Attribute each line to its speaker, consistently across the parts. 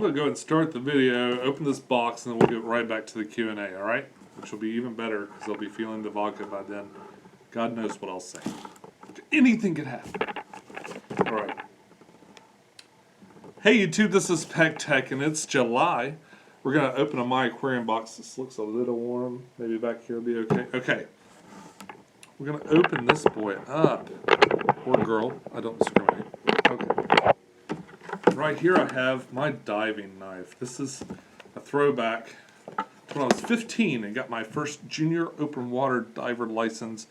Speaker 1: I'm going to go ahead and start the video, open this box, and then we'll get right back to the Q&A, alright? Which will be even better, because I'll be feeling the vodka by then. God knows what I'll say. Anything could happen. Alright. Hey YouTube, this is Peck Tech, and it's July. We're going to open a My Aquarium box. This looks a little warm. Maybe back here will be okay. Okay. We're going to open this boy up. Or girl. I don't discriminate. Okay. Right here I have my diving knife. This is a throwback to when I was 15 and got my first junior open water diver license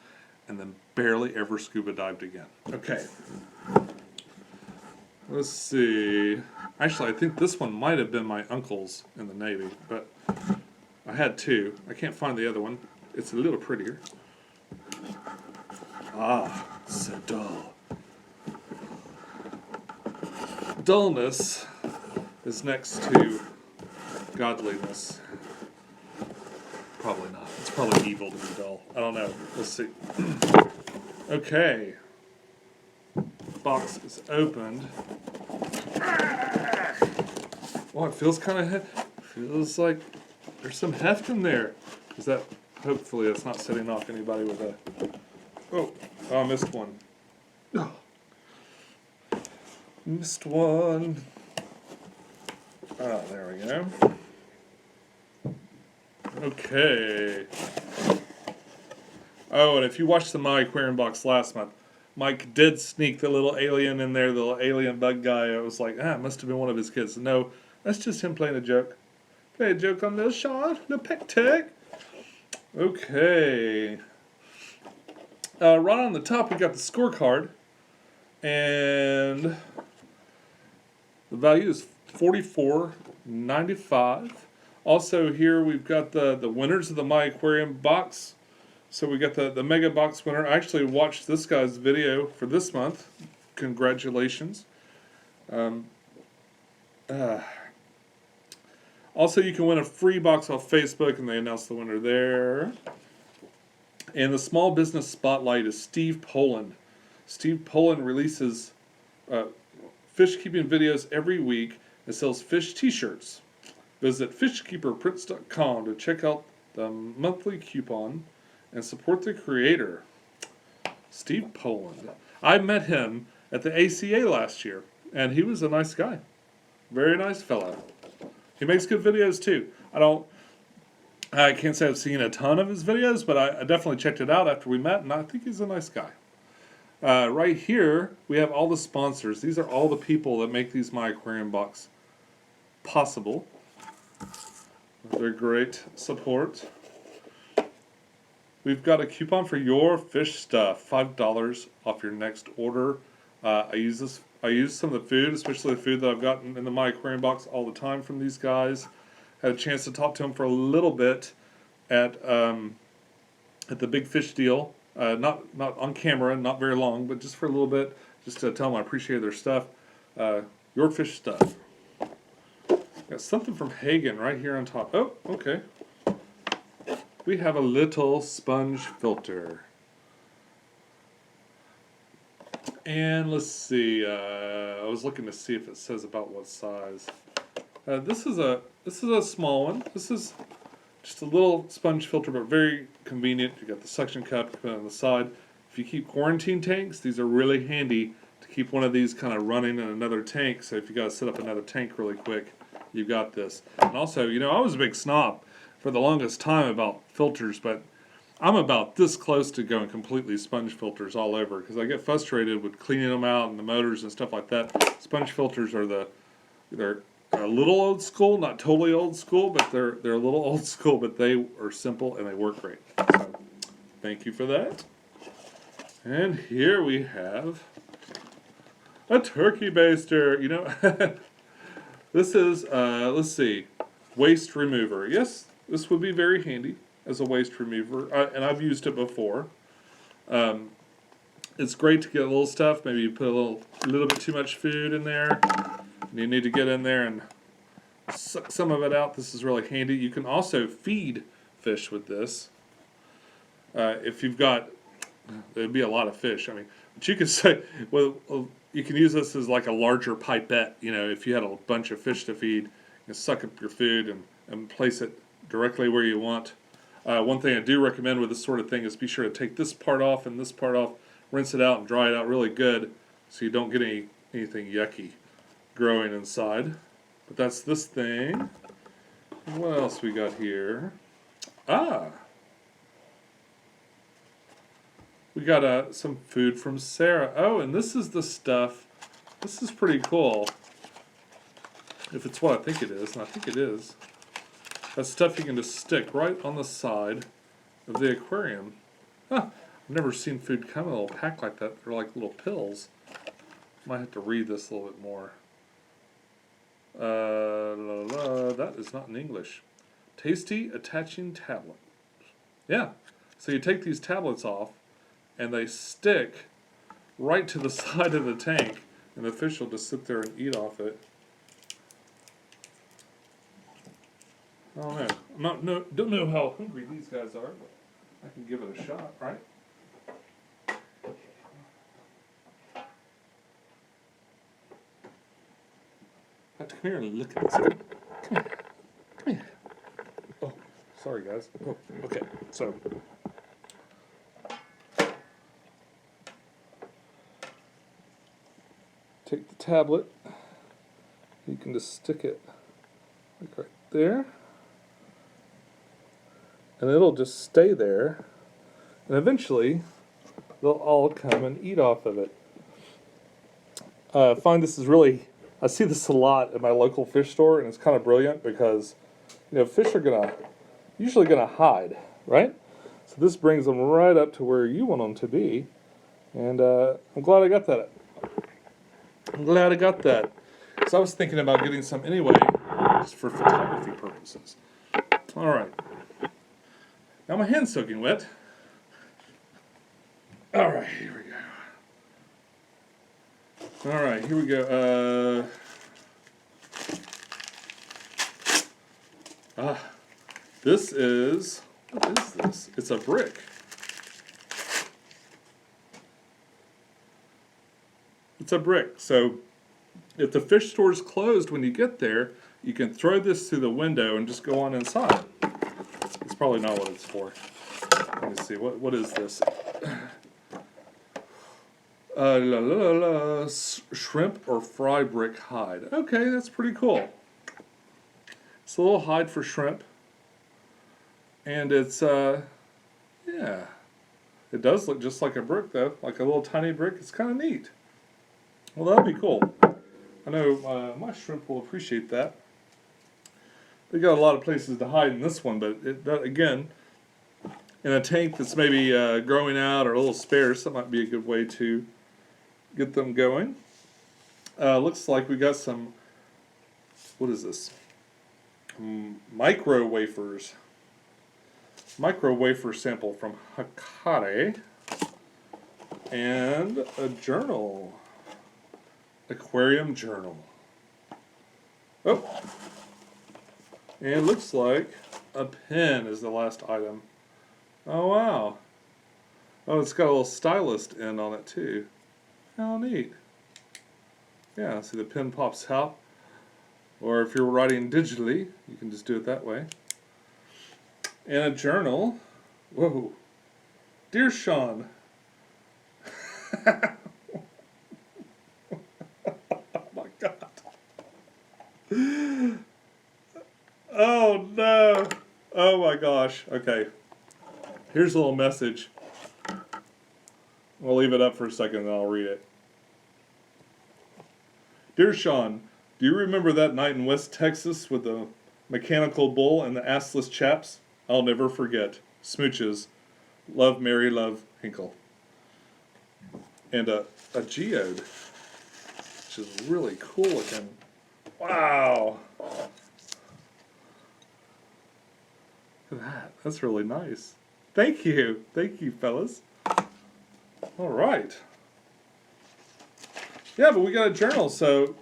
Speaker 1: and then barely ever scuba dived again. Okay. Let's see. Actually, I think this one might have been my uncle's in the Navy, but I had two. I can't find the other one. It's a little prettier. Ah, so dull. Dullness is next to godliness. Probably not. It's probably evil to be dull. I don't know. We'll see. Okay. Box is opened. Oh, it feels kind of feels like there's some heft in there. Is that? Hopefully, it's not setting off anybody with a. Oh, I missed one. Oh. Missed one. Ah, there we go. Okay. Oh, and if you watched the My Aquarium box last month, Mike did sneak the little alien in there, the little alien bug guy. I was like, it must have been one of his kids. No, that's just him playing a joke. Play a joke on little Sean, little Peck Tech. Okay. Right on the top, we got the scorecard. And the value is $44.95. Also here we've got the winners of the My Aquarium box. So we got the mega box winner. I actually watched this guy's video for this month. Congratulations. Also you can win a free box off Facebook, and they announced the winner there. And the small business spotlight is Steve Poland. Steve Poland releases fish keeping videos every week and sells fish t-shirts. Visit fishkeeperprints.com to check out the monthly coupon and support the creator, Steve Poland. I met him at the ACA last year, and he was a nice guy. Very nice fellow. He makes good videos too. I can't say I've seen a ton of his videos, but I definitely checked it out after we met, and I think he's a nice guy. Right here, we have all the sponsors. These are all the people that make these My Aquarium box possible. They're great support. We've got a coupon for your fish stuff, $5 off your next order. I use some of the food, especially the food that I've gotten in the My Aquarium box all the time from these guys. Had a chance to talk to them for a little bit at the Big Fish deal. Not on camera, not very long, but just for a little bit, just to tell them I appreciate their stuff. Your fish stuff. Got something from Hagen right here on top. Oh, okay. We have a little sponge filter. And let's see. I was looking to see if it says about what size. This is a small one. This is just a little sponge filter, but very convenient. You got the suction cup, you put it on the side. If you keep quarantine tanks, these are really handy to keep one of these kind of running in another tank. So if you got to set up another tank really quick, you've got this. And also, I was a big snob for the longest time about filters, but I'm about this close to going completely sponge filters all over because I get frustrated with cleaning them out and the motors and stuff like that. Sponge filters are they're a little old school, not totally old school, but they're a little old school, but they are simple and they work great. So, thank you for that. And here we have a turkey baster. This is, let's see, waste remover. Yes, this would be very handy as a waste remover, and I've used it before. It's great to get a little stuff. Maybe you put a little bit too much food in there, and you need to get in there and suck some of it out. This is really handy. You can also feed fish with this. If you've got, there'd be a lot of fish. I mean, but you could say, well, you can use this as like a larger pipette. If you had a bunch of fish to feed, You suck up your food and place it directly where you want. One thing I do recommend with this sort of thing is be sure to take this part off and this part off, rinse it out and dry it out really good so you don't get anything yucky growing inside. But that's this thing. What else we got here? We got some food from Sarah. Oh, and this is the stuff. This is pretty cool. If it's what I think it is, and I think it is. That's stuff you can just stick right on the side of the aquarium. Huh. I've never seen food come in a little pack like that. They're like little pills. Might have to read this a little bit more. That is not in English. Tasty attaching tablet. Yeah. So you take these tablets off, and they stick right to the side of the tank, and the fish will just sit there and eat off it. I don't know. Don't know how hungry these guys are, but I can give it a shot, right? Have to come here and look at this. Come here. Come here. Oh, sorry guys. Oh, okay, so. Take the tablet. You can just stick it like right there. And it'll just stay there. And eventually, they'll all come and eat off of it. I find this is really, I see this a lot at my local fish store, and it's kind of brilliant because, fish are usually gonna hide, right? So this brings them right up to where you want them to be. And I'm glad I got that. So I was thinking about getting some anyway, just for photography purposes. All right. Now my hand's soaking wet. All right, here we go. All right, here we go. This is, what is this? It's a brick. It's a brick. So if the fish store is closed when you get there, you can throw this through the window and just go on inside. It's probably not what it's for. Let me see. What is this? Shrimp or fry brick hide. Okay, that's pretty cool. It's a little hide for shrimp. And it's, yeah. It does look just like a brick, though. Like a little tiny brick. It's kind of neat. Well, that'd be cool. I know my shrimp will appreciate that. They got a lot of places to hide in this one, but again, in a tank that's maybe growing out or a little sparse, that might be a good way to get them going. Looks like we got some, what is this? Micro wafers. Micro wafer sample from Hakare. And a journal. Aquarium journal. Oh. And it looks like a pen is the last item. Oh, wow. Oh, it's got a little stylus end on it, too. How neat. Yeah, see the pen pops out. Or if you're writing digitally, you can just do it that way. And a journal. Whoa. Dear Sean. Oh my God. Oh no. Oh my gosh. Okay. Here's a little message. We'll leave it up for a second and I'll read it. Dear Sean, do you remember that night in West Texas with the mechanical bull and the assless chaps? I'll never forget. Smooches. Love, Mary, love, Hinkle. And a geode, which is really cool looking. Wow. Look at that. That's really nice. Thank you. Thank you, fellas. All right. Yeah, but we got a journal, so,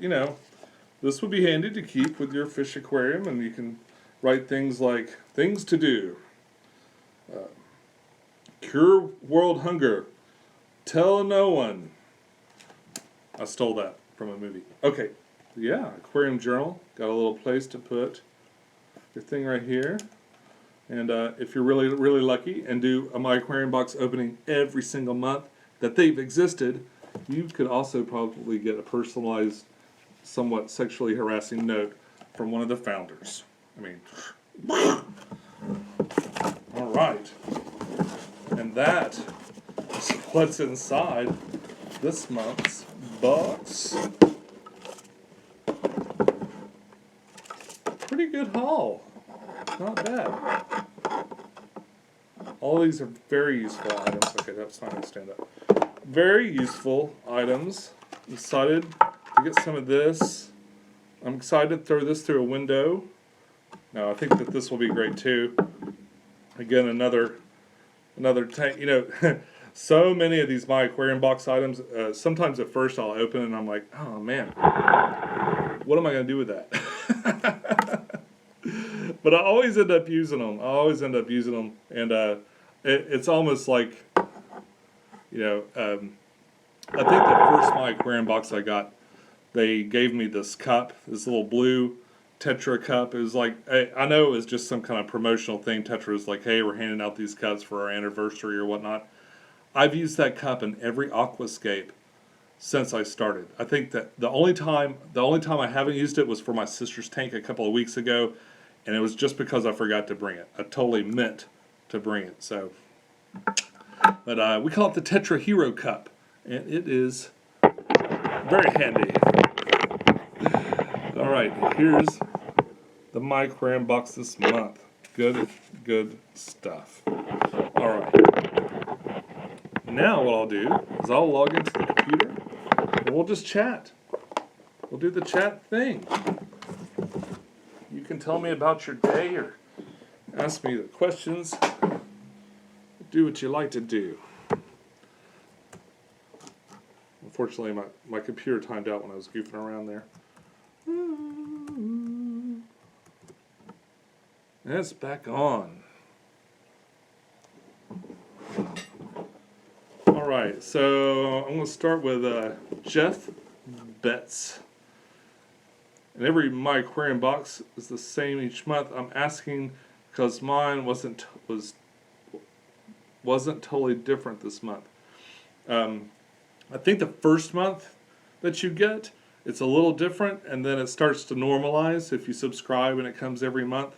Speaker 1: this would be handy to keep with your fish aquarium, and you can write things like, things to do. Cure world hunger. Tell no one. I stole that from a movie. Okay, yeah, aquarium journal. Got a little place to put your thing right here. And if you're really, really lucky and do a My Aquarium box opening every single month that they've existed, you could also probably get a personalized, somewhat sexually harassing note from one of the founders. I mean, all right. And that is what's inside this month's box. Pretty good haul. Not bad. All these are very useful items. Okay, that's not going to stand up. Very useful items. I'm excited to get some of this. I'm excited to throw this through a window. Now, I think that this will be great too. Again, another tank. You know, so many of these My Aquarium box items. Sometimes at first I'll open it and I'm like, oh man, what am I going to do with that? But I always end up using them. And it's almost like, you know, I think the first My Aquarium box I got, they gave me this cup, this little blue Tetra cup. It was like, I know it was just some kind of promotional thing. Tetra was like, hey, we're handing out these cups for our anniversary or whatnot. I've used that cup in every aquascape since I started. I think that the only time I haven't used it was for my sister's tank a couple of weeks ago, and it was just because I forgot to bring it. I totally meant to bring it. So, but we call it the Tetra Hero Cup, and it is very handy. All right, here's the My Aquarium box this month. Good stuff. All right. Now what I'll do is I'll log into the computer and we'll just chat. We'll do the chat thing. You can tell me about your day or ask me the questions. Do what you like to do. Unfortunately, my computer timed out when I was goofing around there. And it's back on. Alright, so I'm going to start with Jeff Betts. And every My Aquarium box is the same each month. I'm asking because mine wasn't totally different this month. I think the first month that you get, it's a little different, and then it starts to normalize if you subscribe and it comes every month.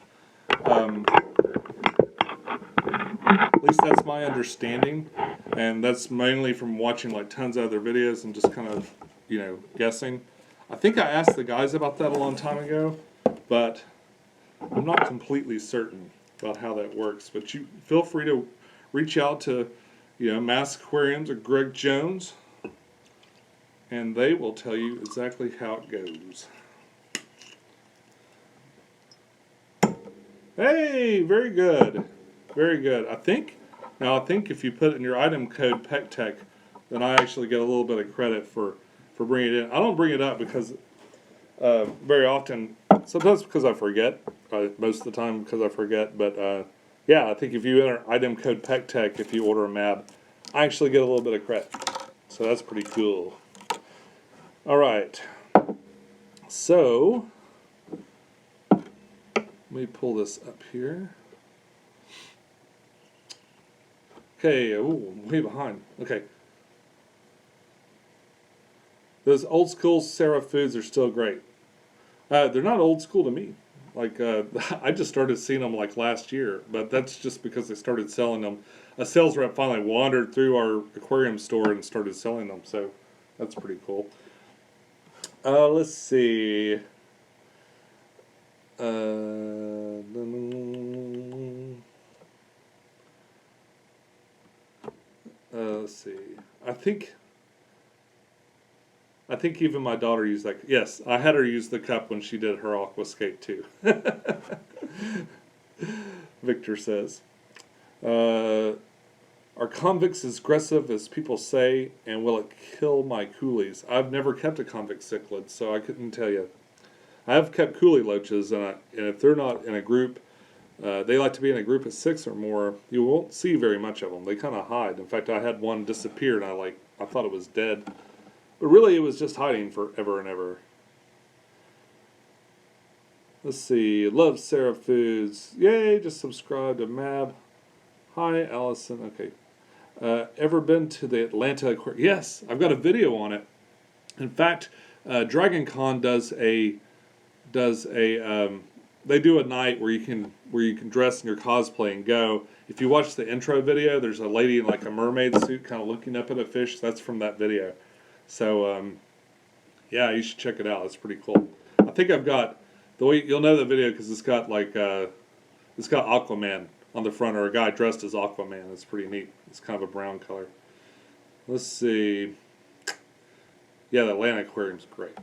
Speaker 1: At least that's my understanding, and that's mainly from watching like tons of other videos and just kind of, you know, guessing. I think I asked the guys about that a long time ago, but I'm not completely certain about how that works. But you feel free to reach out to, you know, Mask Aquariums or Greg Jones, and they will tell you exactly how it goes. Hey, very good. Very good. I think if you put in your item code PECTECH, then I actually get a little bit of credit for bringing it in. I don't bring it up because very often, sometimes because I forget, most of the time because I forget, but yeah, I think if you enter item code PECTECH, if you order a MAB, I actually get a little bit of credit. So that's pretty cool. All right. So, let me pull this up here. Okay, ooh, I'm way behind. Okay. Those old school Sarah foods are still great. They're not old school to me. Like, I just started seeing them like last year, but that's just because they started selling them. A sales rep finally wandered through our aquarium store and started selling them, so that's pretty cool. Let's see. Let's see. I think even my daughter used that. Yes, I had her use the cup when she did her aquascape too. Victor says, are convicts as aggressive as people say, and will it kill my coolies? I've never kept a convict cichlid, so I couldn't tell you. I have kept coolie loaches, and if they're not in a group, they like to be in a group of 6 or more. You won't see very much of them. They kind of hide. In fact, I had one disappear, and I thought it was dead. But really, it was just hiding forever and ever. Let's see. Love Sarah Foods. Yay! Just subscribe to MAB. Hi, Allison. Okay. Ever been to the Atlanta Aquarium? Yes, I've got a video on it. In fact, Dragon Con they do a night where you can dress in your cosplay and go. If you watch the intro video, there's a lady in like a mermaid suit kind of looking up at a fish. That's from that video. So yeah, you should check it out. It's pretty cool. I think I've got the way you'll know the video because it's got like it's got Aquaman on the front, or a guy dressed as Aquaman. It's pretty neat. It's kind of a brown color. Let's see. Yeah, the Atlanta Aquarium's great.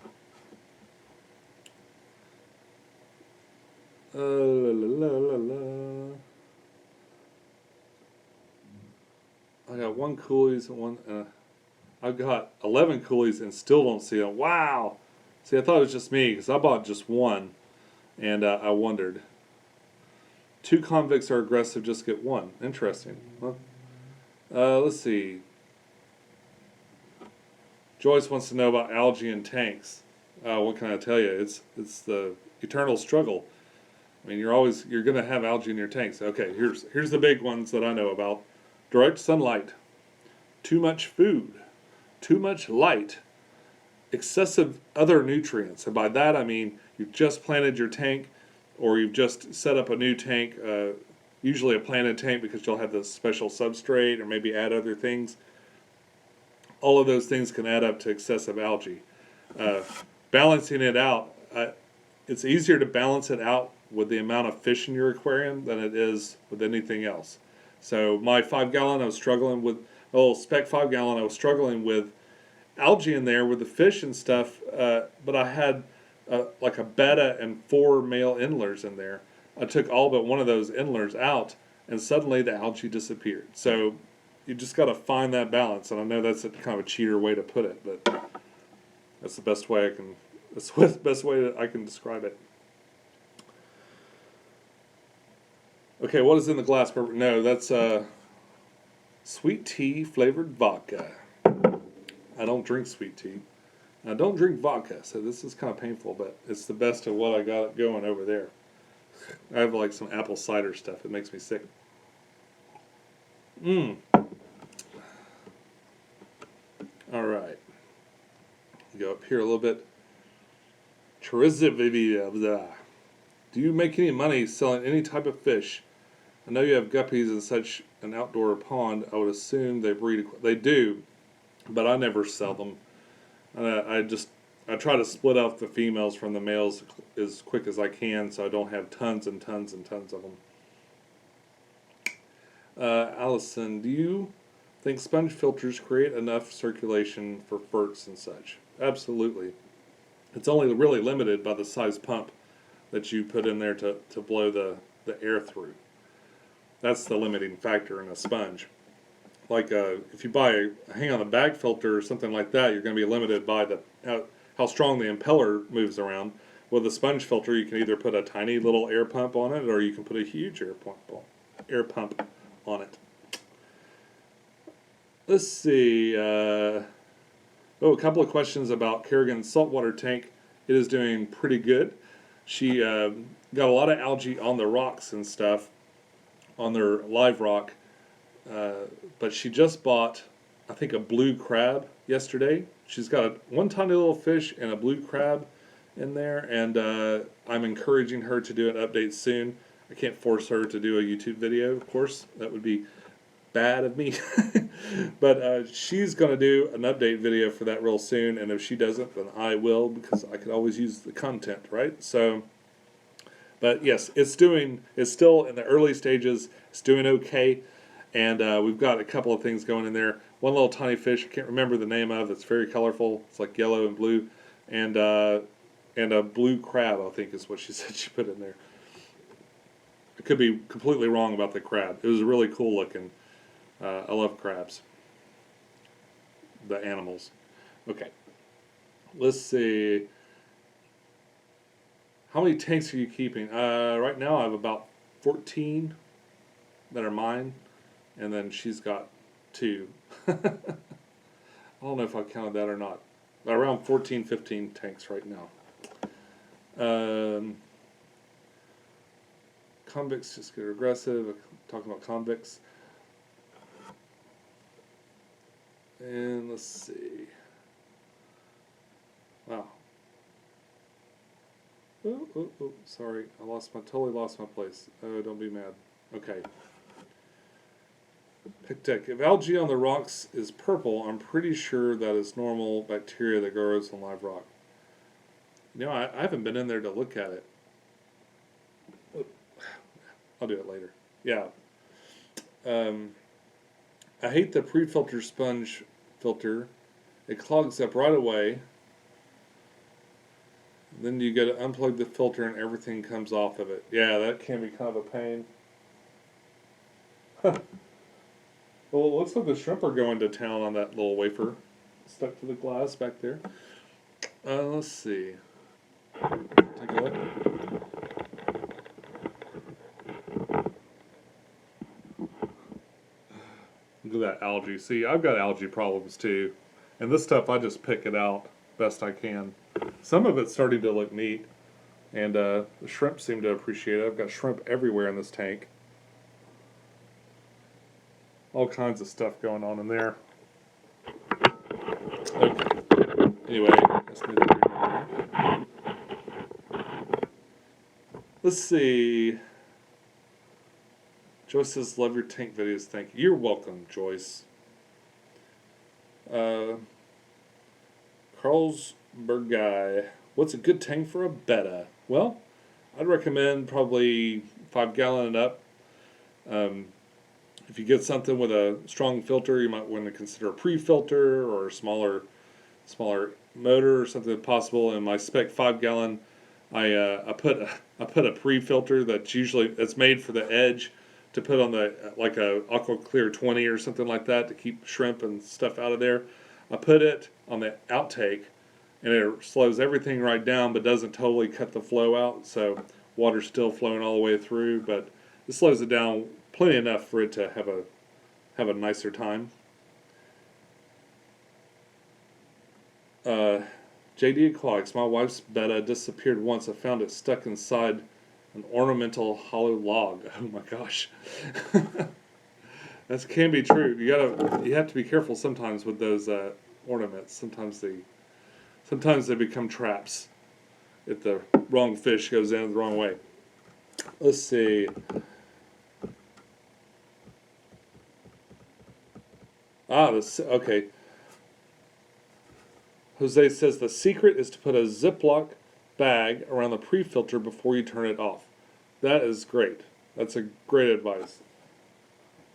Speaker 1: La, la, la, la. I got 1 coolies and one. I've got 11 coolies and still don't see them. Wow. See, I thought it was just me because I bought just one, and I wondered. 2 convicts are aggressive, just get 1. Interesting. Huh? Let's see. Joyce wants to know about algae in tanks. What can I tell you? It's the eternal struggle. I mean, you're going to have algae in your tanks. Okay, here's the big ones that I know about. Direct sunlight, too much food, too much light, excessive other nutrients. And by that I mean you've just planted your tank, or you've just set up a new tank, usually a planted tank because you'll have this special substrate or maybe add other things. All of those things can add up to excessive algae. Balancing it out, it's easier to balance it out with the amount of fish in your aquarium than it is with anything else. So my 5-gallon, I was struggling with, spec 5-gallon, I was struggling with algae in there with the fish and stuff, but I had like a betta and 4 male endlers in there. I took all but one of those endlers out, and suddenly the algae disappeared. So you just got to find that balance, and I know that's kind of a cheater way to put it, but that's the best way that's the best way that I can describe it. Okay, what is in the glass? No, that's sweet tea flavored vodka. I don't drink sweet tea. I don't drink vodka, so this is kind of painful, but it's the best of what I got going over there. I have like some apple cider stuff. It makes me sick. All right. Go up here a little bit. Do you make any money selling any type of fish? I know you have guppies in such an outdoor pond. I would assume they breed. They do, but I never sell them. I try to split off the females from the males as quick as I can, so I don't have tons and tons and tons of them. Allison, do you think sponge filters create enough circulation for ferts and such? Absolutely. It's only really limited by the size pump that you put in there to blow the air through. That's the limiting factor in a sponge. Like if you buy a hang-on-the-bag filter or something like that, you're going to be limited by how strong the impeller moves around. With a sponge filter, you can either put a tiny little air pump on it, or you can put a huge air pump on it. Let's see. A couple of questions about Kerrigan's saltwater tank. It is doing pretty good. She got a lot of algae on the rocks and stuff, on their live rock, but she just bought, I think, a blue crab yesterday. She's got one tiny little fish and a blue crab in there, and I'm encouraging her to do an update soon. I can't force her to do a YouTube video, of course. That would be bad of me. But she's going to do an update video for that real soon, and if she doesn't, then I will, because I could always use the content, right? So, but yes, it's still in the early stages. It's doing okay, and we've got a couple of things going in there. One little tiny fish I can't remember the name of. It's very colorful. It's like yellow and blue, and a blue crab, I think is what she said she put in there. I could be completely wrong about the crab. It was really cool looking. I love crabs. The animals. Okay. Let's see. How many tanks are you keeping? Right now I have about 14 that are mine, and then she's got 2. I don't know if I counted that or not. Around 14, 15 tanks right now. Convicts just get aggressive. Talking about convicts. And let's see. Wow. Oh, sorry. Totally lost my place. Oh, don't be mad. Okay. Pictic. If algae on the rocks is purple, I'm pretty sure that is normal bacteria that grows on live rock. You know, I haven't been in there to look at it. I'll do it later. Yeah. I hate the pre-filter sponge filter. It clogs up right away. Then you got to unplug the filter and everything comes off of it. Yeah, that can be kind of a pain. Well, it looks like the shrimp are going to town on that little wafer stuck to the glass back there. Let's see. Take a look. Look at that algae. See, I've got algae problems too. And this stuff, I just pick it out best I can. Some of it's starting to look neat. And the shrimp seem to appreciate it. I've got shrimp everywhere in this tank. All kinds of stuff going on in there. Okay. Anyway, let's see. Joyce says, love your tank videos. Thank you. You're welcome, Joyce. Carlsberg guy. What's a good tank for a betta? Well, I'd recommend probably 5 gallon and up. If you get something with a strong filter, you might want to consider a pre-filter or a smaller motor or something possible. In my spec 5 gallon, I put a pre-filter that's made for the edge to put on the like a Aqua Clear 20 or something like that to keep shrimp and stuff out of there. I put it on the outtake, and it slows everything right down, but doesn't totally cut the flow out. So water's still flowing all the way through, but it slows it down plenty enough for it to have a nicer time. JD Aquatics, my wife's betta disappeared once. I found it stuck inside an ornamental hollow log. Oh my gosh. That can be true. You have to be careful sometimes with those ornaments. Sometimes they become traps if the wrong fish goes in the wrong way. Let's see. Okay. Jose says the secret is to put a Ziploc bag around the pre-filter before you turn it off. That is great. That's a great advice.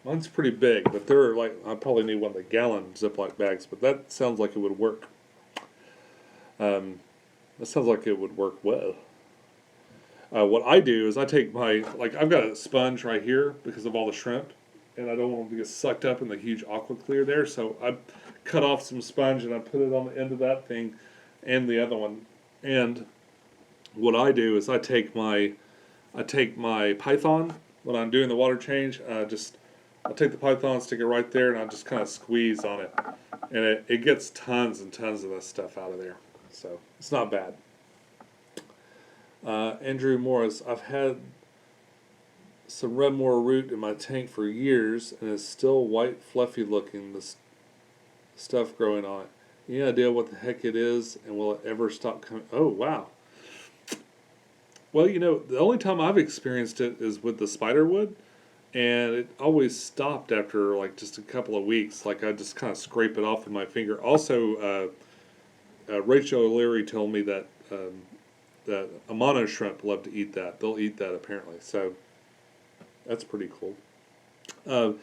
Speaker 1: Mine's pretty big, but they're like, I probably need one of the gallon Ziploc bags, but that sounds like it would work. That sounds like it would work well. What I do is I take I've got a sponge right here because of all the shrimp, and I don't want them to get sucked up in the huge aqua clear there, so I cut off some sponge and I put it on the end of that thing and the other one. And what I do is I take my Python when I'm doing the water change. I'll take the Python, stick it right there, and I'll just kind of squeeze on it, and it gets tons and tons of this stuff out of there. So it's not bad. Andrew Morris, I've had some Redmore root in my tank for years, and it's still white, fluffy looking. The stuff growing on it. Any idea what the heck it is, and will it ever stop coming? Oh wow. Well, the only time I've experienced it is with the spiderwood, and it always stopped after like just a couple of weeks. Like I just kind of scrape it off with my finger. Also, Rachel O'Leary told me that that Amano shrimp love to eat that. They'll eat that apparently. So that's pretty cool. I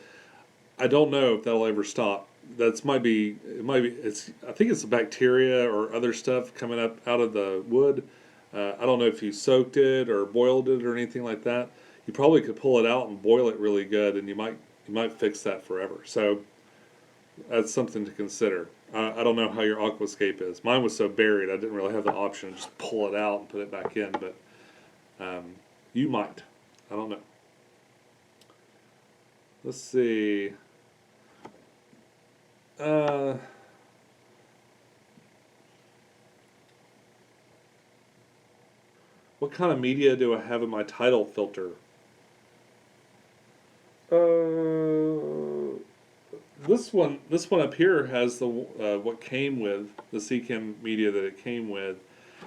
Speaker 1: don't know if that'll ever stop. I think it's a bacteria or other stuff coming up out of the wood. I don't know if you soaked it or boiled it or anything like that. You probably could pull it out and boil it really good, and you might fix that forever. So that's something to consider. I don't know how your aquascape is. Mine was so buried I didn't really have the option to just pull it out and put it back in, but you might. I don't know. Let's see. What kind of media do I have in my tidal filter? This one up here has the what came with the CChem media that it came with,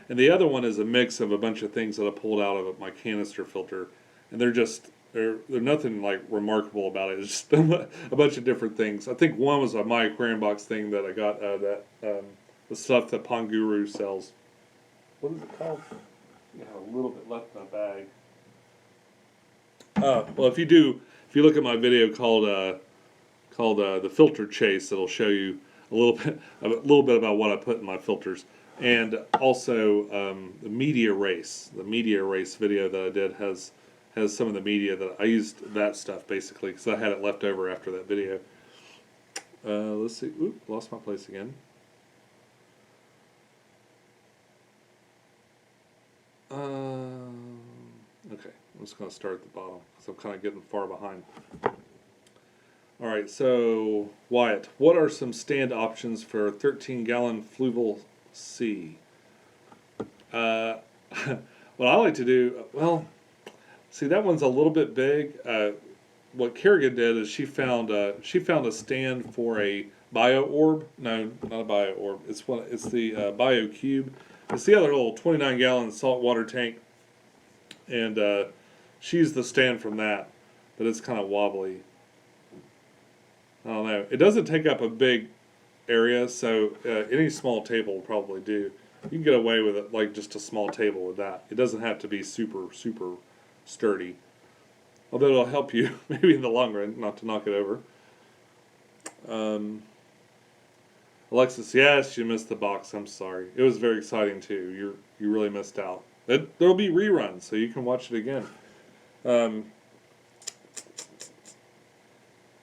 Speaker 1: and the other one is a mix of a bunch of things that I pulled out of my canister filter, and they're nothing like remarkable about it. It's just a bunch of different things. I think one was a My Aquarium Box thing that I got the stuff that Pond Guru sells. What is it called? I have a little bit left in my bag. Well, if you look at my video called the filter chase, it'll show you a little bit about what I put in my filters, and also the media race video that I did has some of the media that I used, that stuff basically, because I had it left over after that video. Let's see. Oop, lost my place again. Okay, I'm just going to start at the bottom because I'm kind of getting far behind. All right, so Wyatt, what are some stand options for a 13-gallon Fluval C? What I like to do, well, see, that one's a little bit big. What Kerrigan did is she found a stand for a Bio Orb. No, not a Bio Orb. It's the Bio Cube. It's the other little 29-gallon saltwater tank, and she used the stand from that, but it's kind of wobbly. I don't know. It doesn't take up a big area, so any small table will probably do. You can get away with it, like just a small table with that. It doesn't have to be super sturdy. Although it'll help you maybe in the long run not to knock it over. Alexis, yes, you missed the box. I'm sorry. It was very exciting too. You really missed out. There'll be reruns, so you can watch it again.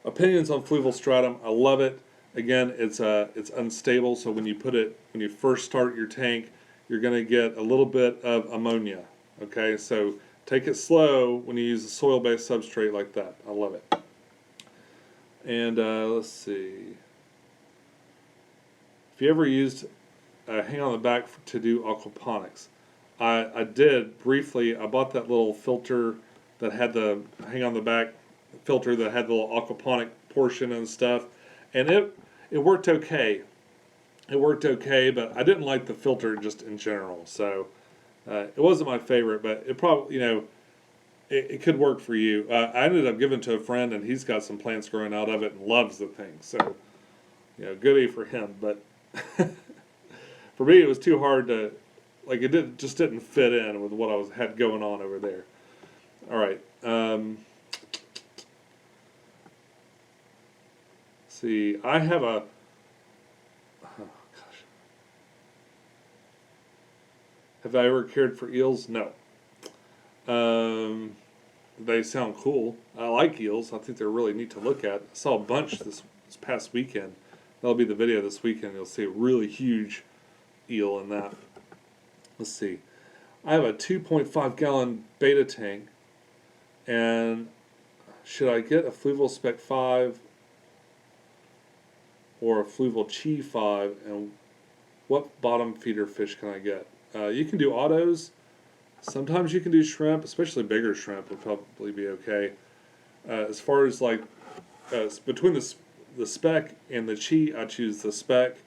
Speaker 1: Opinions on Fluval stratum. I love it. Again, it's unstable, so when you first start your tank, you're going to get a little bit of ammonia. Okay, so take it slow when you use a soil-based substrate like that. I love it. And let's see. If you ever used hang on the back to do aquaponics, I did briefly. I bought that little filter that had the hang on the back filter that had the little aquaponic portion and stuff, and it worked okay. It worked okay, but I didn't like the filter just in general. So it wasn't my favorite, but it probably, it could work for you. I ended up giving it to a friend, and he's got some plants growing out of it and loves the thing. So, goodie for him. But for me, it was too hard to, just didn't fit in with what I had going on over there. All right. See, I have a. Oh gosh. Have I ever cared for eels? No. They sound cool. I like eels. I think they're really neat to look at. I saw a bunch this past weekend. That'll be the video this weekend. You'll see a really huge eel in that. Let's see. I have a 2.5 gallon beta tank, and should I get a Fluval Spec 5 or a Fluval Chi 5, and what bottom feeder fish can I get? You can do autos. Sometimes you can do shrimp, especially bigger shrimp would probably be okay. As far as between the spec and the Chi, I choose the spec.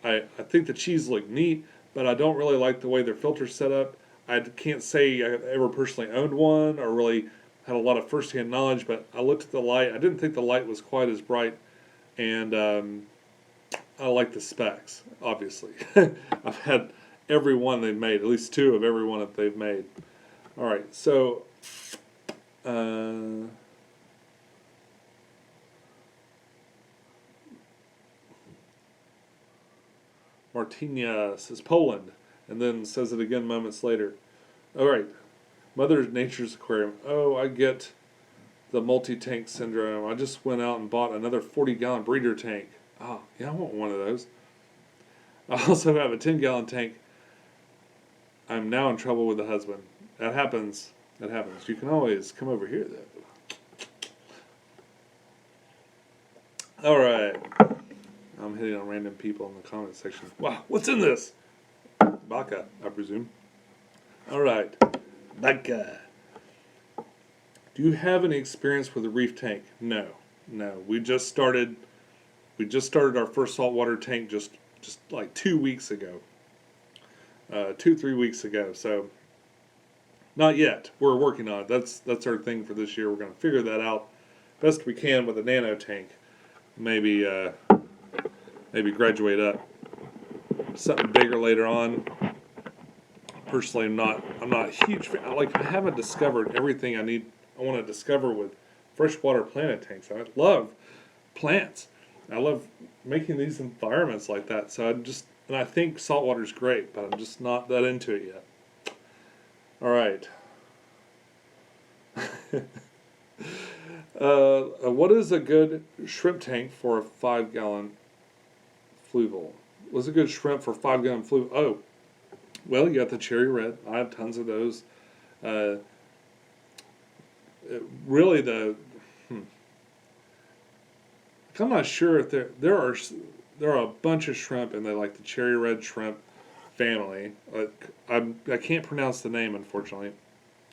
Speaker 1: I think the Chis look neat, but I don't really like the way their filter's set up. I can't say I ever personally owned one or really had a lot of first-hand knowledge, but I looked at the light. I didn't think the light was quite as bright, and I like the specs, obviously. I've had every one they've made, at least 2 of every one that they've made. All right, so Martinia says Poland, and then says it again moments later. All right, Mother Nature's Aquarium. Oh, I get the multi-tank syndrome. I just went out and bought another 40-gallon breeder tank. Oh, yeah, I want one of those. I also have a 10-gallon tank. I'm now in trouble with the husband. That happens. That happens. You can always come over here, though. All right. I'm hitting on random people in the comment section. Wow, what's in this? Baka, I presume. All right. Baka. Do you have any experience with a reef tank? No, no. We just started our first saltwater tank just like 2 weeks ago, 3 weeks ago. So not yet. We're working on it. That's our thing for this year. We're going to figure that out best we can with a nano tank. Maybe graduate up something bigger later on. Personally, I'm not a huge fan. I haven't discovered everything I want to discover with freshwater planet tanks. I love plants. I love making these environments like that. So and I think saltwater's great, but I'm just not that into it yet. All right. What is a good shrimp tank for a 5-gallon fluval? What's a good shrimp for 5-gallon fluval? Oh, well, you got the cherry red. I have tons of those. Really, I'm not sure if there are a bunch of shrimp, and they like the cherry red shrimp family. I can't pronounce the name, unfortunately.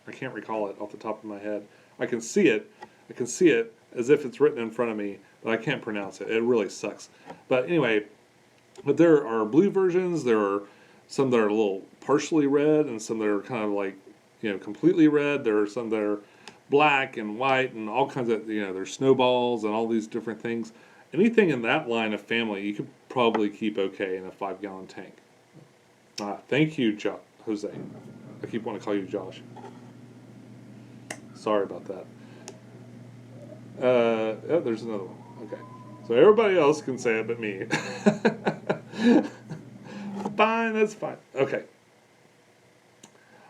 Speaker 1: I can't recall it off the top of my head. I can see it as if it's written in front of me, but I can't pronounce it. It really sucks. But anyway, there are blue versions. There are some that are a little partially red, and some that are kind of like, completely red. There are some that are black and white and all kinds of, there's snowballs and all these different things. Anything in that line of family, you could probably keep okay in a 5-gallon tank. Thank you, Jose. I keep wanting to call you Josh. Sorry about that. Oh, there's another one. Okay. So everybody else can say it but me. Fine, that's fine. Okay.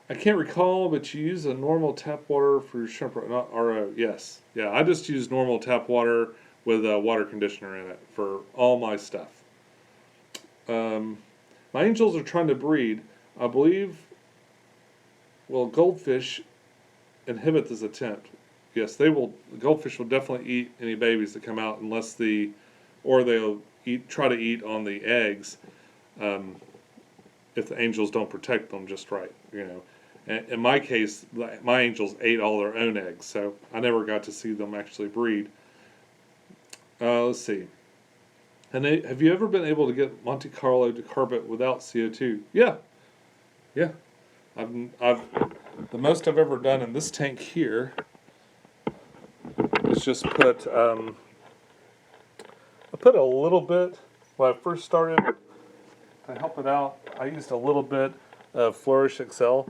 Speaker 1: I can't recall, but you use a normal tap water for your shrimp, not RO. Yes. Yeah, I just use normal tap water with a water conditioner in it for all my stuff. My angels are trying to breed. I believe, goldfish inhibit this attempt. Yes, they will. Goldfish will definitely eat any babies that come out or they'll try to eat on the eggs if the angels don't protect them just right, In my case, my angels ate all their own eggs, so I never got to see them actually breed. Let's see. And have you ever been able to get Monte Carlo to carpet without CO2? Yeah. I've the most I've ever done in this tank here is just put I put a little bit when I first started to help it out. I used a little bit of Flourish Excel,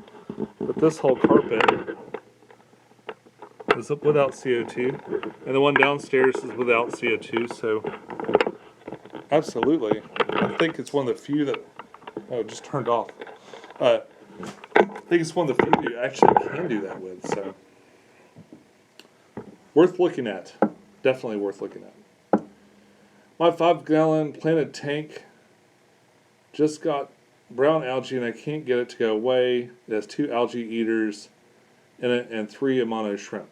Speaker 1: but this whole carpet is without CO2, and the one downstairs is without CO2. So absolutely, I think it's one of the few that it just turned off. I think it's one of the few you actually can do that with. So worth looking at. Definitely worth looking at. My 5-gallon planted tank just got brown algae, and I can't get it to go away. It has 2 algae eaters in it and 3 Amano shrimp.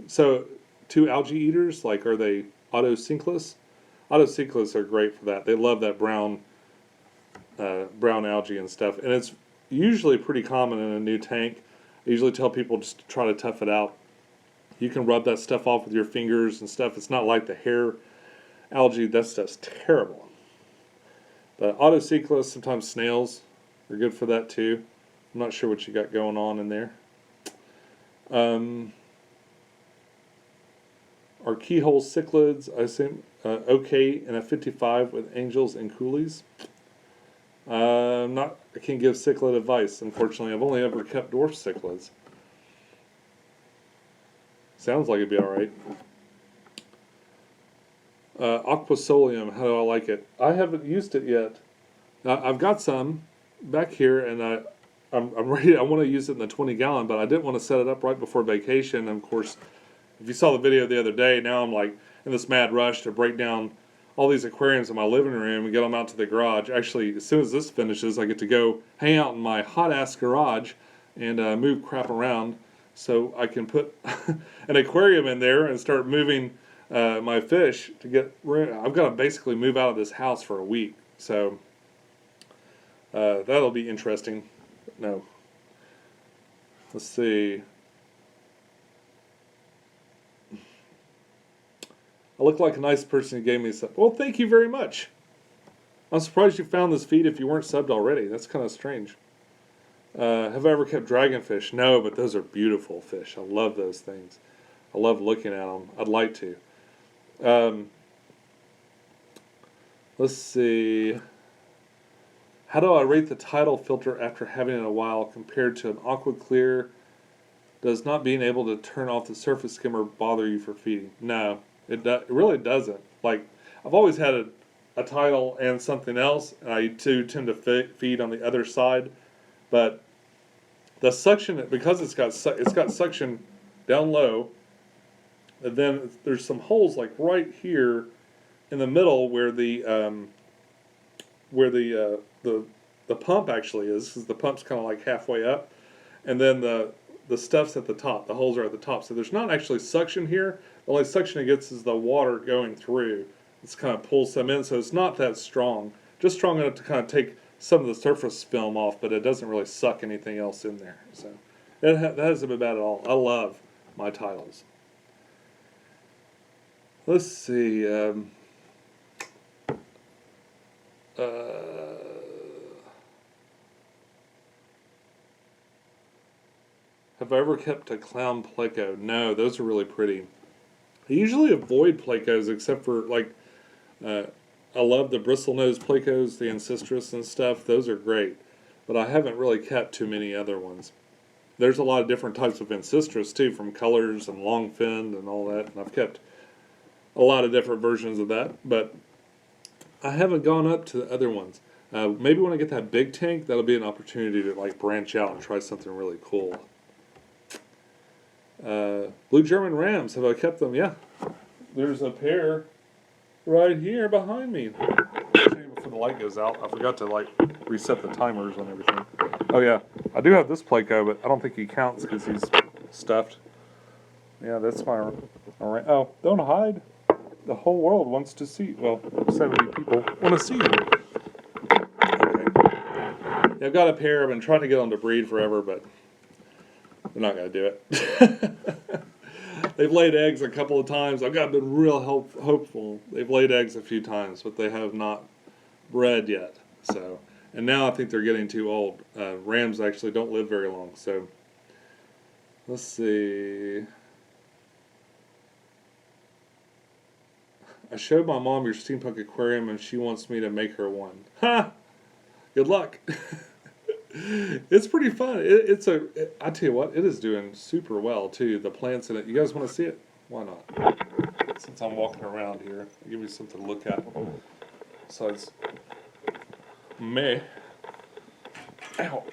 Speaker 1: So 2 algae eaters, are they autocinkless? Autocinkless are great for that. They love that brown algae and stuff, and it's usually pretty common in a new tank. I usually tell people just to try to tough it out. You can rub that stuff off with your fingers and stuff. It's not like the hair algae. That stuff's terrible. But autocinkless, sometimes snails are good for that too. I'm not sure what you got going on in there. Are keyhole cichlids, I assume, okay in a 55 with angels and coolies? I can't give cichlid advice, unfortunately. I've only ever kept dwarf cichlids. Sounds like it'd be alright. Aquasolium, how do I like it? I haven't used it yet. I've got some back here, and I'm ready. I want to use it in the 20-gallon, but I didn't want to set it up right before vacation. And of course, if you saw the video the other day, now I'm in this mad rush to break down all these aquariums in my living room and get them out to the garage. Actually, as soon as this finishes, I get to go hang out in my hot-ass garage and move crap around so I can put an aquarium in there and start moving my fish to get rid. I've got to basically move out of this house for a week, so that'll be interesting. No. Let's see. I look like a nice person who gave me a sub. Well, thank you very much. I'm surprised you found this feed if you weren't subbed already. That's kind of strange. Have I ever kept dragonfish? No, but those are beautiful fish. I love those things. I love looking at them. I'd like to. Let's see. How do I rate the tidal filter after having it in a while compared to an aqua clear? Does not being able to turn off the surface skimmer bother you for feeding? No, it really doesn't. Like, I've always had a tidal and something else, and I too tend to feed on the other side. But the suction, because it's got suction down low, and then there's some holes like right here in the middle where the pump actually is, because the pump's kind of like halfway up, and then the stuff's at the top. The holes are at the top, so there's not actually suction here. The only suction it gets is the water going through. It's kind of pulls some in, so it's not that strong. Just strong enough to kind of take some of the surface film off, but it doesn't really suck anything else in there. So that hasn't been bad at all. I love my titles. Let's see. Have I ever kept a clown pleco? No, those are really pretty. I usually avoid plecos except for like, I love the bristlenose plecos, the ancestris and stuff. Those are great, but I haven't really kept too many other ones. There's a lot of different types of ancestris too, from colors and long finned and all that. And I've kept a lot of different versions of that, but I haven't gone up to the other ones. Maybe when I get that big tank, that'll be an opportunity to like branch out and try something really cool. Blue German Rams, have I kept them? Yeah. There's a pair right here behind me. Before the light goes out, I forgot to like reset the timers on everything. Oh yeah, I do have this pleco, but I don't think he counts because he's stuffed. Yeah, that's my. All right. Oh, don't hide. The whole world wants to see. Well, 70 people want to see you. Okay. Yeah, I've got a pair. I've been trying to get them to breed forever, but they're not going to do it. They've laid eggs a couple of times. I've been real hopeful. They've laid eggs a few times, but they have not bred yet. So, and now I think they're getting too old. Rams actually don't live very long. So, let's see. I showed my mom your steampunk aquarium, and she wants me to make her one. Ha! Good luck. It's pretty fun. I tell you what, it is doing super well too. The plants in it. You guys want to see it? Why not? Since I'm walking around here, I'll give you something to look at. Besides me. Ow.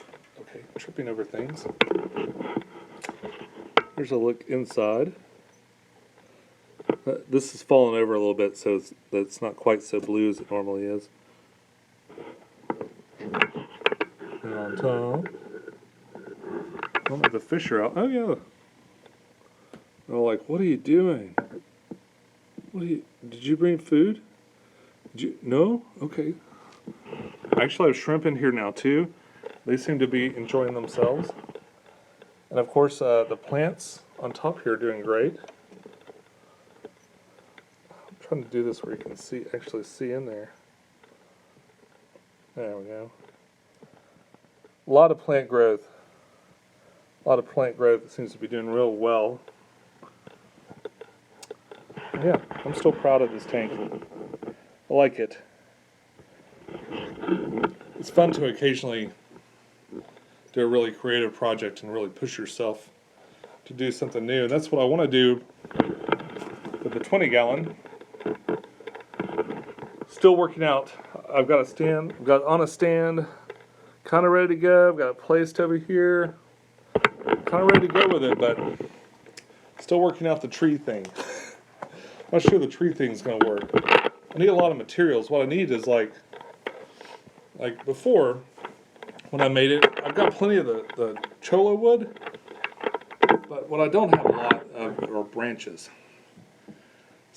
Speaker 1: Okay, tripping over things. Here's a look inside. This is falling over a little bit, so it's not quite so blue as it normally is. And on top, oh, the fish are out. Oh yeah. They're like, what are you doing? Did you bring food? No? Okay. I actually have shrimp in here now too. They seem to be enjoying themselves. And of course, the plants on top here are doing great. I'm trying to do this where you can actually see in there. There we go. A lot of plant growth. That seems to be doing real well. Yeah, I'm still proud of this tank. I like it. It's fun to occasionally do a really creative project and really push yourself to do something new. And that's what I want to do with the 20 gallon. Still working out. I've got on a stand, kind of ready to go. I've got it placed over here, kind of ready to go with it, but still working out the tree thing. I'm not sure the tree thing's going to work. I need a lot of materials. What I need is like before, when I made it, I've got plenty of the cholla wood, but what I don't have a lot of are branches.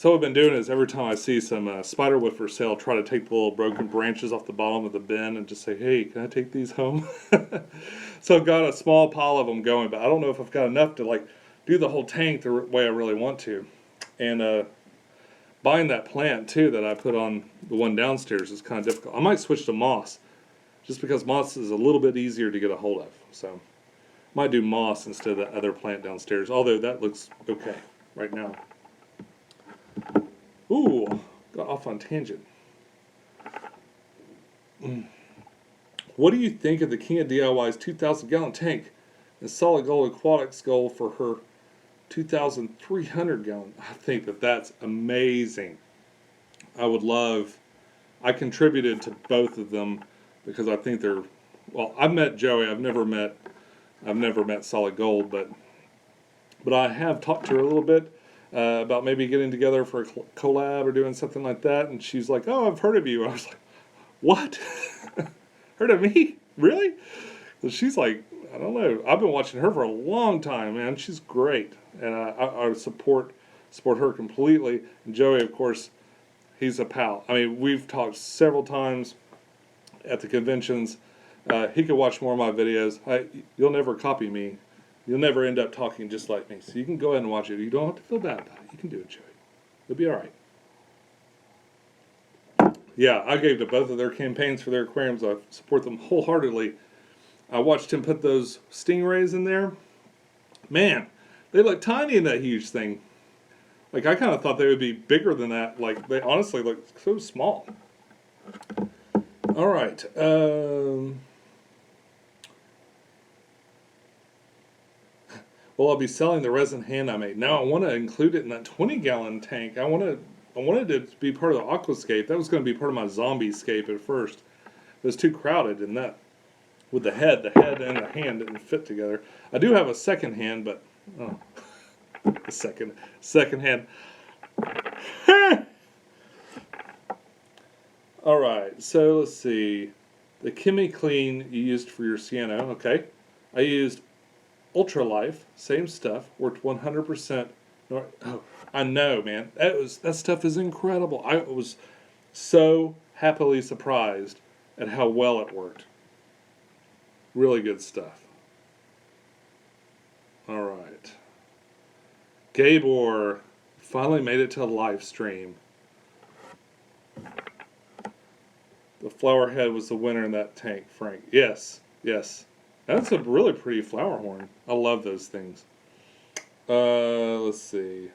Speaker 1: So what I've been doing is every time I see some spiderwood for sale, try to take the little broken branches off the bottom of the bin and just say, hey, can I take these home? So I've got a small pile of them going, but I don't know if I've got enough to like do the whole tank the way I really want to. And buying that plant too that I put on the one downstairs is kind of difficult. I might switch to moss, just because moss is a little bit easier to get a hold of. So might do moss instead of the other plant downstairs, although that looks okay right now. Ooh, got off on tangent. What do you think of the King of DIY's 2,000 gallon tank and Solid Gold Aquatics goal for her 2,300 gallon? I think that that's amazing. I contributed to both of them because I think they're, well, I've met Joey. I've never met Solid Gold, but I have talked to her a little bit about maybe getting together for a collab or doing something like that. And she's like, "Oh, I've heard of you." I was like, "What? Heard of me? Really?" So she's like, "I don't know. I've been watching her for a long time, man. She's great, and I support her completely." And Joey, of course, he's a pal. I mean, we've talked several times at the conventions. He could watch more of my videos. You'll never copy me. You'll never end up talking just like me. So you can go ahead and watch it. You don't have to feel bad about it. You can do it, Joey. You'll be all right. Yeah, I gave to both of their campaigns for their aquariums. I support them wholeheartedly. I watched him put those stingrays in there. Man, they look tiny in that huge thing. Like, I kind of thought they would be bigger than that. Like, they honestly look so small. All right. Well, I'll be selling the resin hand I made. Now I want to include it in that 20-gallon tank. I wanted it to be part of the aquascape. That was going to be part of my zombie scape at first. It was too crowded in that. With the head and the hand didn't fit together. I do have a second hand, but a second hand. All right, so let's see. The Chemi Clean you used for your Sienna. Okay, I used Ultralife, same stuff, worked 100%. Oh, I know, man. That stuff is incredible. I was so happily surprised at how well it worked. Really good stuff. All right. Gabor finally made it to a live stream. The flower head was the winner in that tank, Frank. Yes, yes. That's a really pretty flower horn. I love those things. Let's see.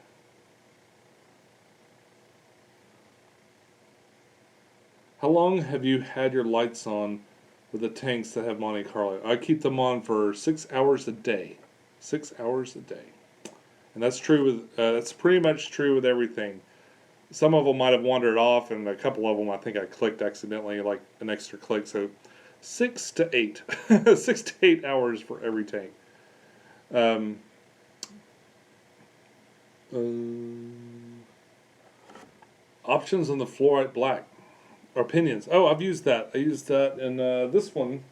Speaker 1: How long have you had your lights on with the tanks that have Monte Carlo? I keep them on for 6 hours a day. 6 hours a day. And that's true with, that's pretty much true with everything. Some of them might have wandered off, and a couple of them I think I clicked accidentally, like an extra click. So 6 to 8. 6 to 8 hours for every tank. Options on the fluorite black. Opinions. Oh, I've used that. I used that in this one.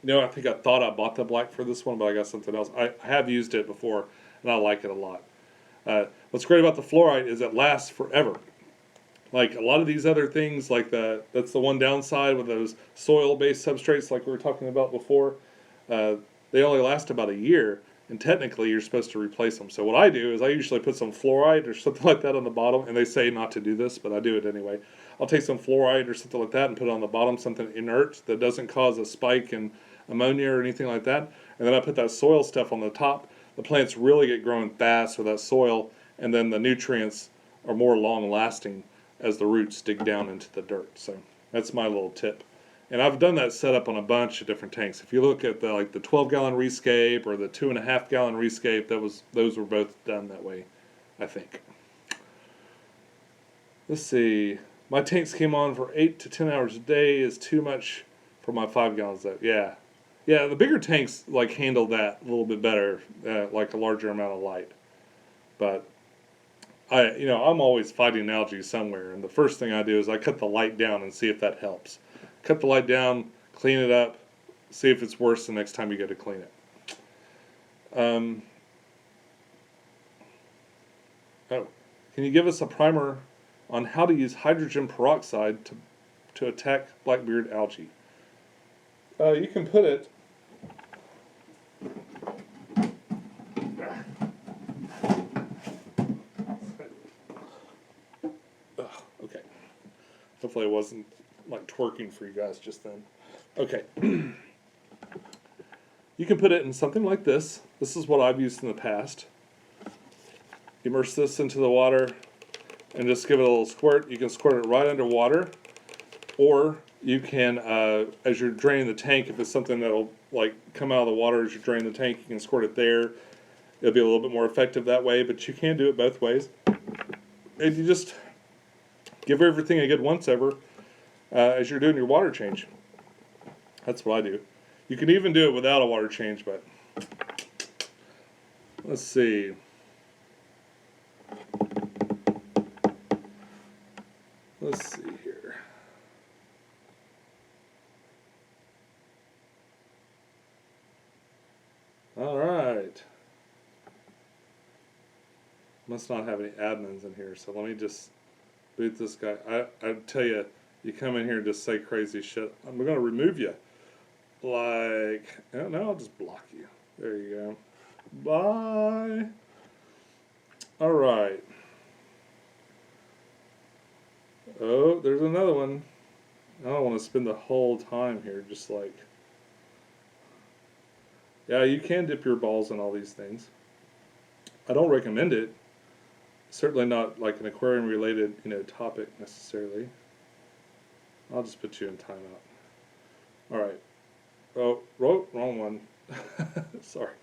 Speaker 1: I think I thought I bought the black for this one, but I got something else. I have used it before, and I like it a lot. What's great about the fluorite is it lasts forever. Like a lot of these other things, like that's the one downside with those soil-based substrates like we were talking about before. They only last about a year, and technically you're supposed to replace them. So what I do is I usually put some fluoride or something like that on the bottom, and they say not to do this, but I do it anyway. I'll take some fluoride or something like that and put it on the bottom, something inert that doesn't cause a spike in ammonia or anything like that. And then I put that soil stuff on the top. The plants really get growing fast with that soil, and then the nutrients are more long-lasting as the roots dig down into the dirt. So that's my little tip. And I've done that setup on a bunch of different tanks. If you look at the 12-gallon Rescape or the 2.5-gallon Rescape, those were both done that way, I think. Let's see. My tanks came on for 8 to 10 hours a day is too much for my 5 gallons though. Yeah. Yeah, the bigger tanks handle that a little bit better, like a larger amount of light. But I'm always fighting algae somewhere, and the first thing I do is I cut the light down and see if that helps. Cut the light down, clean it up, see if it's worse the next time you go to clean it. Can you give us a primer on how to use hydrogen peroxide to attack blackbeard algae? You can put it. Okay. Hopefully it wasn't like twerking for you guys just then. Okay. You can put it in something like this. This is what I've used in the past. Immerse this into the water and just give it a little squirt. You can squirt it right underwater, or you can, as you're draining the tank, if it's something that'll like come out of the water as you drain the tank, you can squirt it there. It'll be a little bit more effective that way, but you can do it both ways. And you just give everything a good once over as you're doing your water change. That's what I do. You can even do it without a water change, but let's see. Let's see here. All right. Must not have any admins in here, so let me just boot this guy. I tell you, you come in here and just say crazy shit, I'm going to remove you. Like, no, I'll just block you. There you go. Bye. All right. Oh, there's another one. I don't want to spend the whole time here just like... Yeah, you can dip your balls in all these things. I don't recommend it. Certainly not like an aquarium related, topic necessarily. I'll just put you in timeout. All right. Oh, wrong one. Sorry.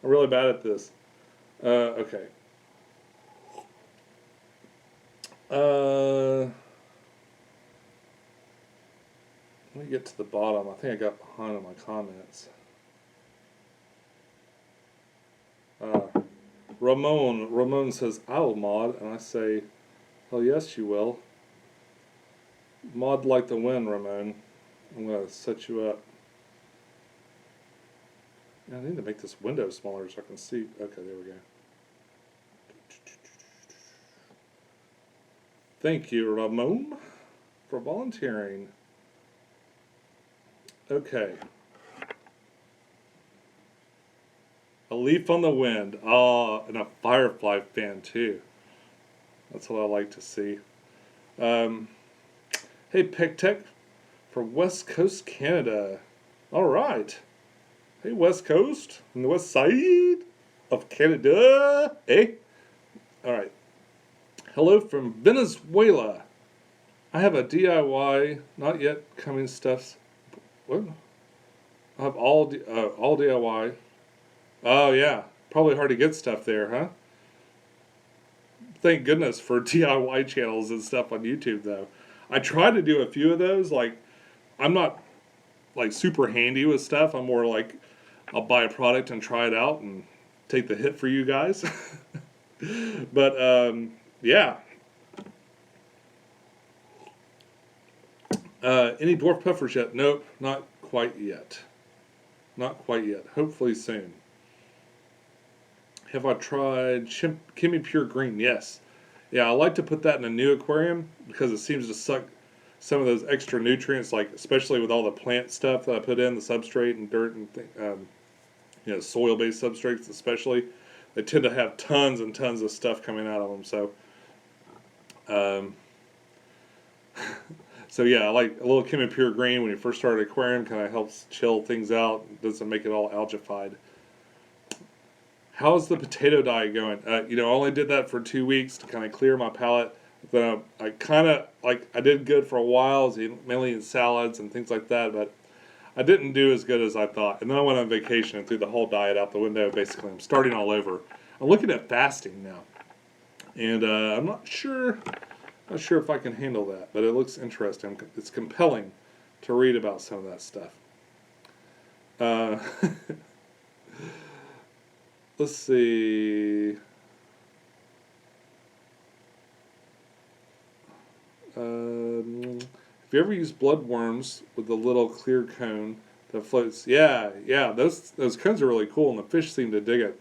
Speaker 1: I'm really bad at this. Okay. Let me get to the bottom. I think I got behind on my comments. Ramon says, I'll mod, and I say, hell yes you will. Mod like the wind, Ramon. I'm going to set you up. Yeah, I need to make this window smaller so I can see. Okay, there we go. Thank you, Ramon, for volunteering. Okay. A leaf on the wind. Oh, and a firefly fan too. That's what I like to see. Hey, PicTech from West Coast, Canada. All right. Hey, West Coast, on the west side of Canada. Eh? All right. Hello from Venezuela. I have a DIY, not yet coming stuffs. What? I have all DIY. Oh yeah, probably hard to get stuff there, huh? Thank goodness for DIY channels and stuff on YouTube, though. I try to do a few of those. Like, I'm not like super handy with stuff. I'm more like, I'll buy a product and try it out and take the hit for you guys. But yeah. Any dwarf puffers yet? Nope, not quite yet. Not quite yet. Hopefully soon. Have I tried Kimmy Pure Green? Yes. Yeah, I like to put that in a new aquarium because it seems to suck some of those extra nutrients, like especially with all the plant stuff that I put in, the substrate and dirt and soil-based substrates especially. They tend to have tons and tons of stuff coming out of them. So yeah, I like a little Kimmy Pure Green when you first start an aquarium. Kind of helps chill things out. Doesn't make it all algified. How's the potato diet going? I only did that for 2 weeks to kind of clear my palate. Then I kind of, I did good for a while, mainly in salads and things like that, but I didn't do as good as I thought. And then I went on vacation and threw the whole diet out the window, basically. I'm starting all over. I'm looking at fasting now. And I'm not sure if I can handle that, but it looks interesting. It's compelling to read about some of that stuff. Let's see. Have you ever used bloodworms with the little clear cone that floats? Yeah, those cones are really cool, and the fish seem to dig it.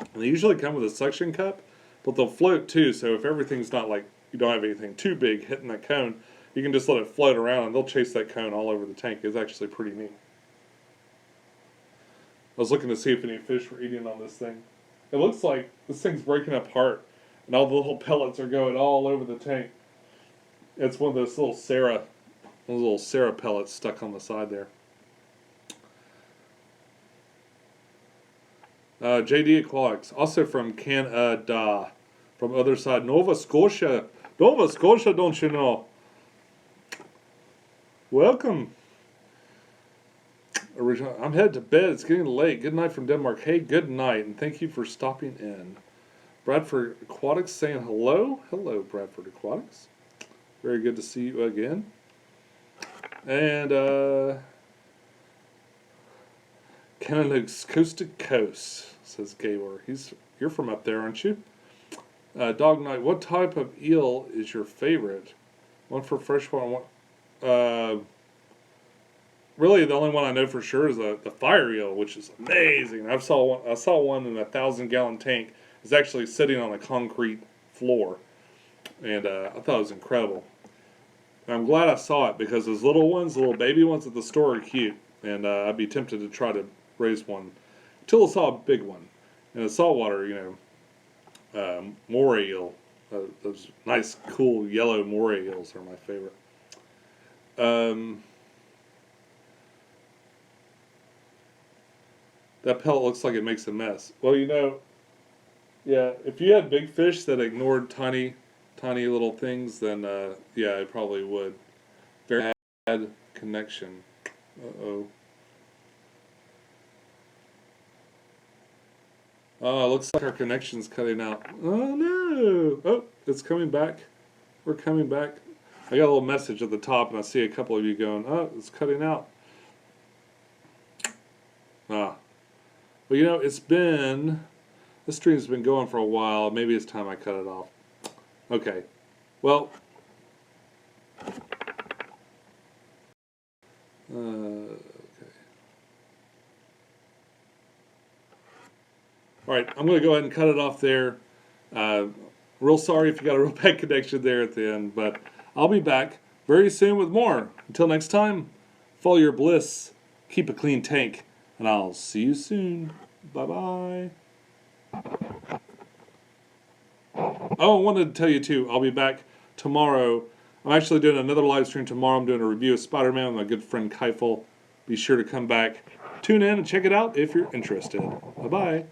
Speaker 1: And they usually come with a suction cup, but they'll float too. So if everything's not like you don't have anything too big hitting that cone, you can just let it float around and they'll chase that cone all over the tank. It's actually pretty neat. I was looking to see if any fish were eating on this thing. It looks like this thing's breaking apart and all the little pellets are going all over the tank. It's one of those little Sarah pellets stuck on the side there. JD Aquatics, also from Canada, from other side, Nova Scotia. Nova Scotia, don't you know? Welcome. I'm headed to bed. It's getting late. Good night from Denmark. Hey, good night, and thank you for stopping in. Bradford Aquatics saying hello. Hello, Bradford Aquatics. Very good to see you again. And Canada's coast to coast, says Gaylor. You're from up there, aren't you? Dog Night, what type of eel is your favorite? One for freshwater, one. Really, the only one I know for sure is the fire eel, which is amazing. I saw one in a 1,000-gallon tank. It's actually sitting on a concrete floor, and I thought it was incredible. And I'm glad I saw it because those little ones, the little baby ones at the store, are cute, and I'd be tempted to try to raise one until I saw a big one. And the saltwater, moray eel. Those nice, cool yellow moray eels are my favorite. That pellet looks like it makes a mess. Well, yeah, if you had big fish that ignored tiny little things, then yeah, it probably would. Very bad connection. Uh-oh. Oh, looks like our connection's cutting out. Oh no! Oh, it's coming back. We're coming back. I got a little message at the top, and I see a couple of you going, oh, it's cutting out. Ah. Well, this stream's been going for a while. Maybe it's time I cut it off. Okay. Well. Okay. All right, I'm going to go ahead and cut it off there. Real sorry if you got a real bad connection there at the end, but I'll be back very soon with more. Until next time, follow your bliss, keep a clean tank, and I'll see you soon. Bye-bye. Oh, I wanted to tell you, too, I'll be back tomorrow. I'm actually doing another live stream tomorrow. I'm doing a review of Spider-Man with my good friend Keifel. Be sure to come back, tune in, and check it out if you're interested. Bye-bye.